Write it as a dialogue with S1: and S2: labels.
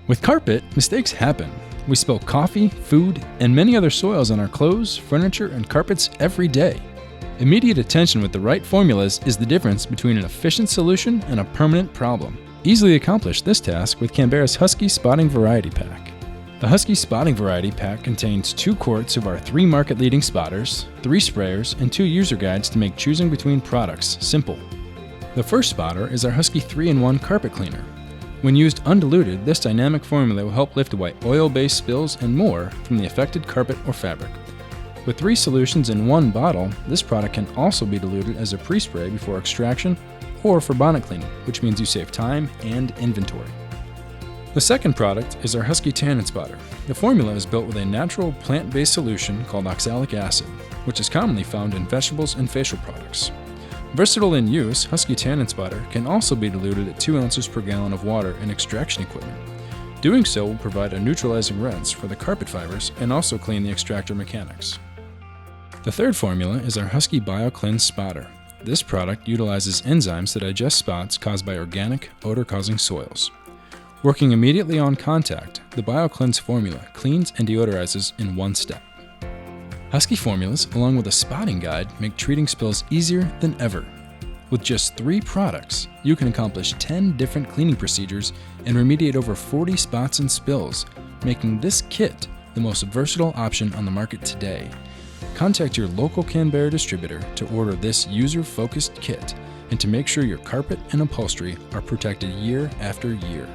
S1: With carpet, mistakes happen. We spill coffee, food, and many other soils on our clothes, furniture, and carpets every day. Immediate attention with the right formulas is the difference between an efficient solution and a permanent problem. Easily accomplish this task with Canberra's Husky Spotting Variety Pack. The Husky Spotting Variety Pack contains 2 quarts of our 3 market-leading spotters, 3 sprayers, and 2 user guides to make choosing between products simple. The first spotter is our Husky 3-in-1 Carpet Cleaner. When used undiluted, this dynamic formula will help lift away oil-based spills and more from the affected carpet or fabric. With 3 solutions in 1 bottle, this product can also be diluted as a pre-spray before extraction or for bonnet cleaning, which means you save time and inventory. The second product is our Husky Tannin Spotter. The formula is built with a natural plant-based solution called oxalic acid, which is commonly found in vegetables and facial products. Versatile in use, Husky Tannin Spotter can also be diluted at 2 ounces per gallon of water in extraction equipment. Doing so will provide a neutralizing rinse for the carpet fibers and also clean the extractor mechanics. The third formula is our Husky bio-clenz spotter. This product utilizes enzymes to digest spots caused by organic, odor-causing soils. Working immediately on contact, the bio-clenz formula cleans and deodorizes in 1 step. Husky formulas, along with a spotting guide, make treating spills easier than ever. With just 3 products, you can accomplish 10 different cleaning procedures and remediate over 40 spots and spills, making this kit the most versatile option on the market today. Contact your local Canberra distributor to order this user-focused kit and to make sure your carpet and upholstery are protected year after year.